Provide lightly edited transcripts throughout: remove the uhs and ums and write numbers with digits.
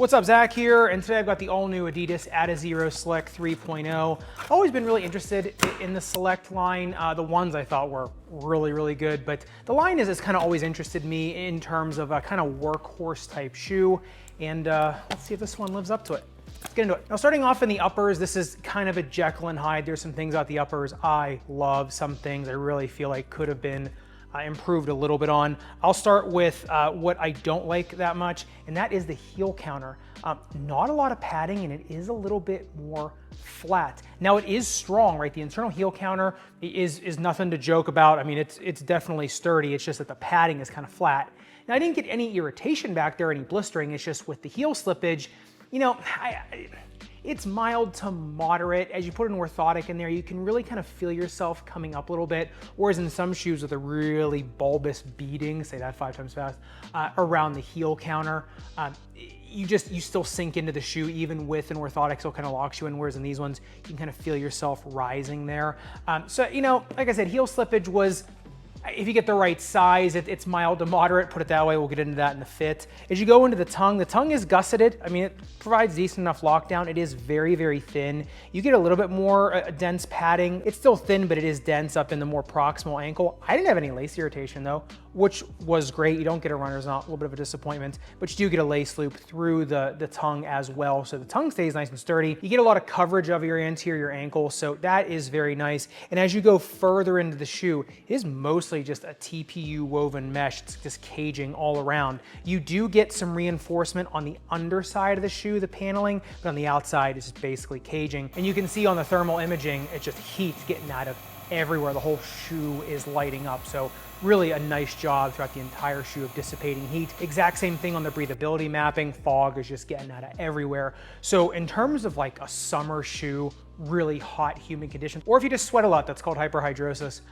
What's up, Zach here, and today I've got the all-new Adidas Adizero Select 3.0. Always been really interested in the Select line. The ones I thought were really good, but the line has kind of always interested me in terms of a kind of workhorse type shoe, and let's see if this one lives up to it. Let's get into it. Now, starting off in the uppers, this is kind of a Jekyll and Hyde. There's some things about the uppers I love, some things I really feel like could have been improved a little bit on. I'll start with what I don't like that much, and that is the heel counter. Not a lot of padding, and it is a little bit more flat. Now, it is strong, right? The internal heel counter is nothing to joke about. I mean, it's definitely sturdy. It's just that the padding is kind of flat. Now, I didn't get any irritation back there, any blistering. It's just with the heel slippage, you know, it's mild to moderate. As you put an orthotic in there, you can really kind of feel yourself coming up a little bit, whereas in some shoes with a really bulbous beading, say that 5 times fast, around the heel counter, you still sink into the shoe even with an orthotic, so it kind of locks you in, whereas in these ones, you can kind of feel yourself rising there. So, you know, like I said, heel slippage was, if you get the right size, it's mild to moderate, put it that way. We'll get into that in the fit. As you go into the tongue is gusseted. I mean, it provides decent enough lockdown. It is very thin. You get a little bit more dense padding. It's still thin, but it is dense up in the more proximal ankle. I didn't have any lace irritation though, which was great. You don't get a runner's knot, a little bit of a disappointment, but you do get a lace loop through the tongue as well. So the tongue stays nice and sturdy. You get a lot of coverage of your anterior ankle, so that is very nice. And as you go further into the shoe, it is mostly just a TPU woven mesh. It's just caging all around. You do get some reinforcement on the underside of the shoe, the paneling, but on the outside it's just basically caging. And you can see on the thermal imaging, it's just heat getting out of everywhere. The whole shoe is lighting up. So really a nice job throughout the entire shoe of dissipating heat. Exact same thing on the breathability mapping. Fog is just getting out of everywhere. So in terms of like a summer shoe, really hot, humid conditions, or if you just sweat a lot, that's called hyperhidrosis,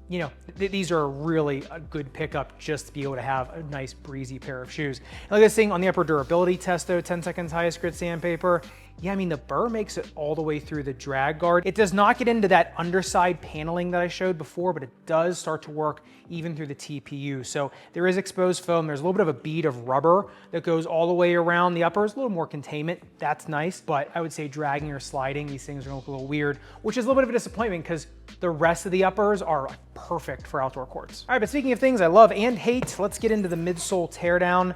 you know, these are really a good pickup just to be able to have a nice breezy pair of shoes. And like this thing on the upper durability test though, 10 seconds highest grit sandpaper. Yeah, I mean, the burr makes it all the way through the drag guard. It does not get into that underside paneling that I showed before, but it does start to work even through the TPU. So there is exposed foam. There's a little bit of a bead of rubber that goes all the way around the uppers, a little more containment. That's nice, but I would say dragging or sliding, these things are gonna look a little weird, which is a little bit of a disappointment because the rest of the uppers are perfect for outdoor courts. All right, but speaking of things I love and hate, let's get into the midsole teardown.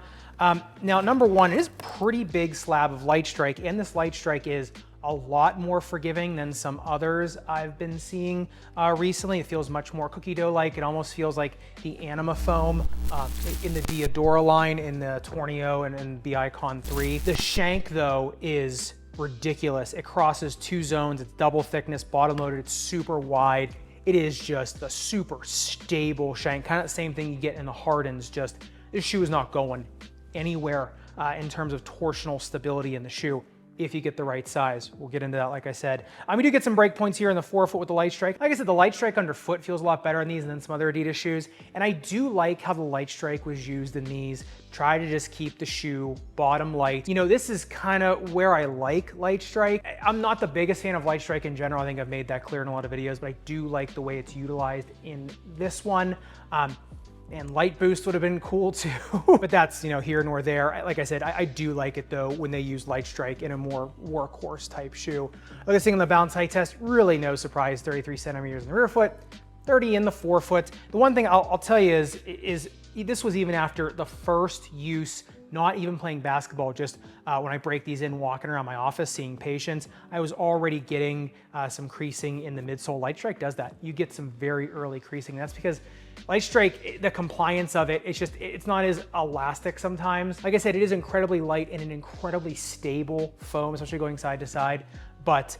Now, number one, it is a pretty big slab of light strike, and this light strike is a lot more forgiving than some others I've been seeing recently. It feels much more cookie dough-like. It almost feels like the Anima foam in the Diodora line in the Torneo and the Icon 3. The shank, though, is ridiculous. It crosses 2 zones. It's double thickness, bottom loaded. It's super wide. It is just a super stable shank. Kind of the same thing you get in the Hardens. Just this shoe is not going anywhere in terms of torsional stability in the shoe if you get the right size. We'll get into that, like I said. We do get some break points here in the forefoot with the light strike. Like I said, the light strike underfoot feels a lot better in these than some other Adidas shoes. And I do like how the light strike was used in these. Try to just keep the shoe bottom light. You know, this is kind of where I like light strike. I'm not the biggest fan of light strike in general. I think I've made that clear in a lot of videos, but I do like the way it's utilized in this one. And light boost would have been cool too, but that's, you know, here nor there. Like I said, I do like it though when they use light strike in a more workhorse type shoe. Other thing on the bounce height test, really no surprise, 33 centimeters in the rear foot, 30 in the forefoot. The one thing I'll tell you is this was even after the first use, not even playing basketball, just when I break these in, walking around my office, seeing patients, I was already getting some creasing in the midsole. Light strike does that. You get some very early creasing. That's because light strike, the compliance of it, it's not as elastic sometimes. Like I said, it is incredibly light and an incredibly stable foam, especially going side to side. But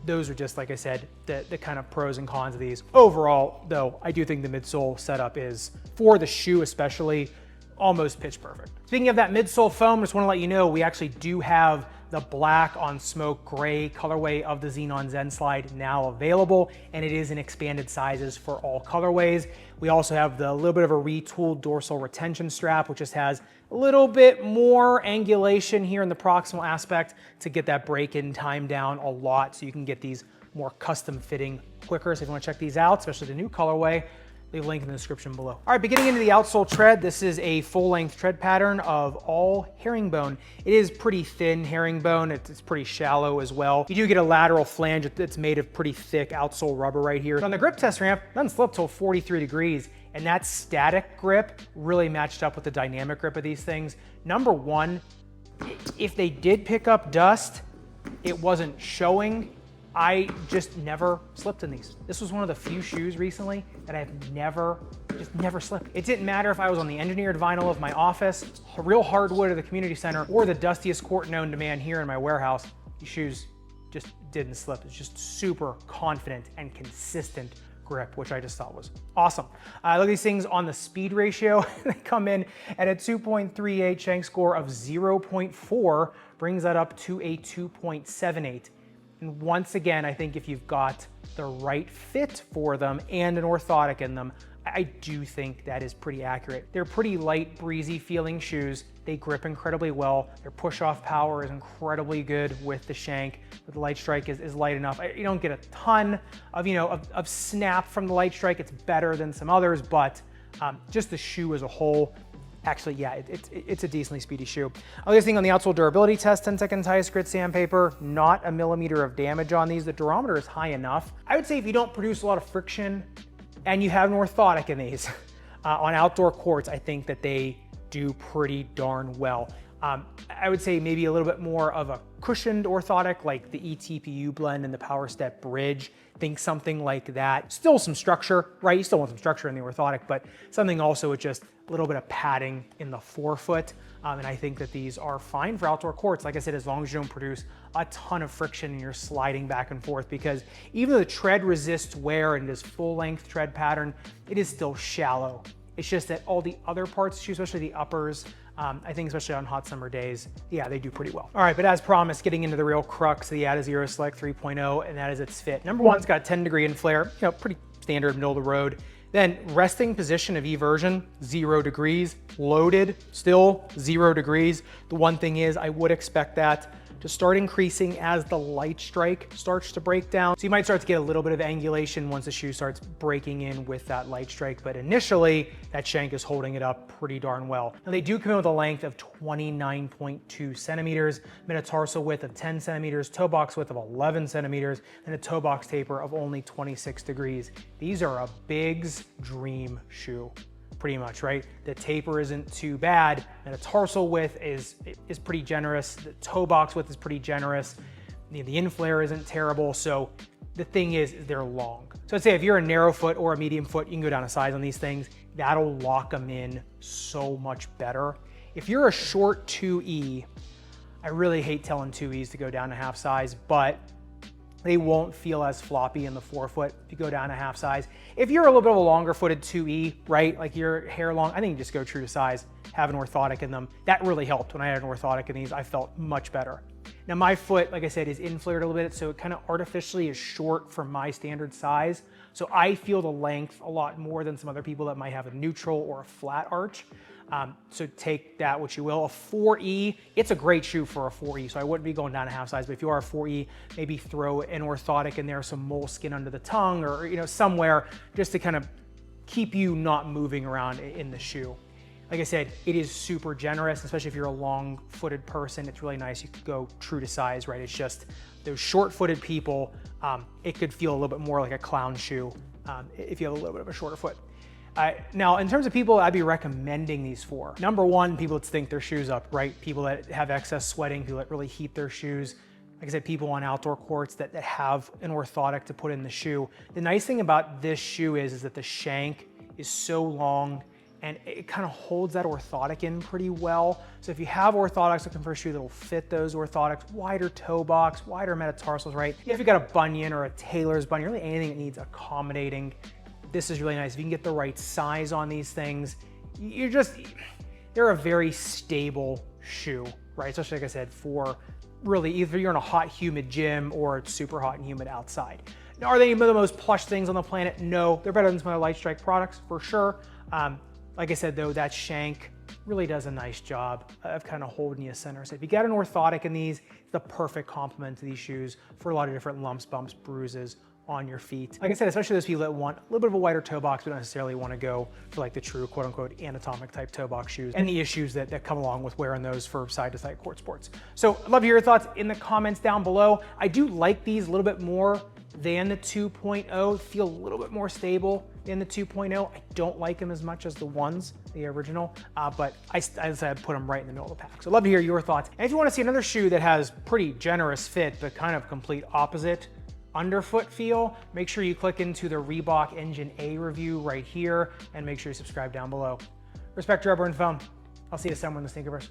those are just, like I said, the kind of pros and cons of these. Overall, though, I do think the midsole setup is, for the shoe especially, almost pitch perfect. Speaking of that midsole foam, I just want to let you know we actually do have the black on smoke gray colorway of the Xenon Zen Slide now available, and it is in expanded sizes for all colorways. We also have the little bit of a retooled dorsal retention strap, which just has a little bit more angulation here in the proximal aspect to get that break-in time down a lot, so you can get these more custom fitting quicker. So if you want to check these out, especially the new colorway, Leave a link in the description below. All right, but getting into the outsole tread, this is a full-length tread pattern of all herringbone. It is pretty thin herringbone. It's pretty shallow as well. You do get a lateral flange that's made of pretty thick outsole rubber right here. But on the grip test ramp, it doesn't slip till 43 degrees, and that static grip really matched up with the dynamic grip of these things. Number one, if they did pick up dust, it wasn't showing. I just never slipped in these. This was one of the few shoes recently that I've just never slipped. It didn't matter if I was on the engineered vinyl of my office, real hardwood of the community center, or the dustiest court known to man here in my warehouse. These shoes just didn't slip. It's just super confident and consistent grip, which I just thought was awesome. Look at these things on the speed ratio. They come in at a 2.38 shank score of 0.4, brings that up to a 2.78. And once again, I think if you've got the right fit for them and an orthotic in them, I do think that is pretty accurate. They're pretty light, breezy feeling shoes. They grip incredibly well. Their push-off power is incredibly good with the shank. But the light strike is light enough. You don't get a ton of snap from the light strike. It's better than some others, but just the shoe as a whole, actually, yeah, it's a decently speedy shoe. Other thing on the outsole durability test, 10 seconds highest grit sandpaper, not a millimeter of damage on these. The durometer is high enough. I would say if you don't produce a lot of friction and you have an orthotic in these, on outdoor courts, I think that they do pretty darn well. I would say maybe a little bit more of a cushioned orthotic like the eTPU blend and the Power Step Bridge. Think something like that. Still some structure, right? You still want some structure in the orthotic, but something also with just a little bit of padding in the forefoot. And I think that these are fine for outdoor courts. Like I said, as long as you don't produce a ton of friction and you're sliding back and forth, because even though the tread resists wear and this full length tread pattern, it is still shallow. It's just that all the other parts, especially the uppers, I think especially on hot summer days, yeah, they do pretty well. All right, but as promised, getting into the real crux of the Adizero Select 3.0, and that is its fit. Number one, it's got 10-degree inflare, pretty standard middle of the road. Then resting position of eversion, 0 degrees. Loaded, still 0 degrees. The one thing is I would expect that to start increasing as the light strike starts to break down. So you might start to get a little bit of angulation once the shoe starts breaking in with that light strike, but initially that shank is holding it up pretty darn well. Now they do come in with a length of 29.2 centimeters, metatarsal width of 10 centimeters, toe box width of 11 centimeters, and a toe box taper of only 26 degrees. These are a Big's dream shoe. Pretty much, right? The taper isn't too bad, and the tarsal width is pretty generous. The toe box width is pretty generous. The inflare isn't terrible. So the thing is they're long. So I'd say if you're a narrow foot or a medium foot, you can go down a size on these things. That'll lock them in so much better. If you're a short 2E, I really hate telling 2Es to go down a half size, but they won't feel as floppy in the forefoot if you go down a half size. If you're a little bit of a longer footed 2E, right, like your hair long, I think you just go true to size, have an orthotic in them. That really helped when I had an orthotic in these. I felt much better. Now my foot, like I said, is inflared a little bit, so it kind of artificially is short for my standard size. So I feel the length a lot more than some other people that might have a neutral or a flat arch. So take that what you will. A 4E, it's a great shoe for a 4E, so I wouldn't be going down a half size, but if you are a 4E, maybe throw an orthotic in there, some moleskin under the tongue, or somewhere just to kind of keep you not moving around in the shoe. Like I said, it is super generous, especially if you're a long-footed person. It's really nice. You could go true to size, right? It's just those short-footed people, it could feel a little bit more like a clown shoe if you have a little bit of a shorter foot. Now, in terms of people I'd be recommending these for, number one, people that stink their shoes up, right? People that have excess sweating, people that really heat their shoes. Like I said, people on outdoor courts that have an orthotic to put in the shoe. The nice thing about this shoe is that the shank is so long and it kind of holds that orthotic in pretty well. So if you have orthotics looking for a shoe that'll fit those orthotics, wider toe box, wider metatarsals, right? If you've got a bunion or a tailor's bunion, really anything that needs accommodating, this is really nice. If you can get the right size on these things, they're a very stable shoe, right? Especially, like I said, for really either you're in a hot, humid gym or it's super hot and humid outside. Now, are they the most plush things on the planet? No, they're better than some other Light Strike products for sure. Like I said, though, that shank really does a nice job of kind of holding you center. So if you get an orthotic in these, it's the perfect complement to these shoes for a lot of different lumps, bumps, bruises, on your feet. Like I said, especially those people that want a little bit of a wider toe box, but don't necessarily want to go for like the true quote unquote anatomic type toe box shoes and the issues that come along with wearing those for side to side court sports. So I'd love to hear your thoughts in the comments down below. I do like these a little bit more than the 2.0, feel a little bit more stable than the 2.0. I don't like them as much as the ones, the original, but I decided to put them right in the middle of the pack. So I'd love to hear your thoughts. And if you want to see another shoe that has pretty generous fit, but kind of complete opposite underfoot feel, make sure you click into the Reebok Engine A review right here, and make sure you subscribe down below. Respect your rubber and foam. I'll see you somewhere in the sneakerverse.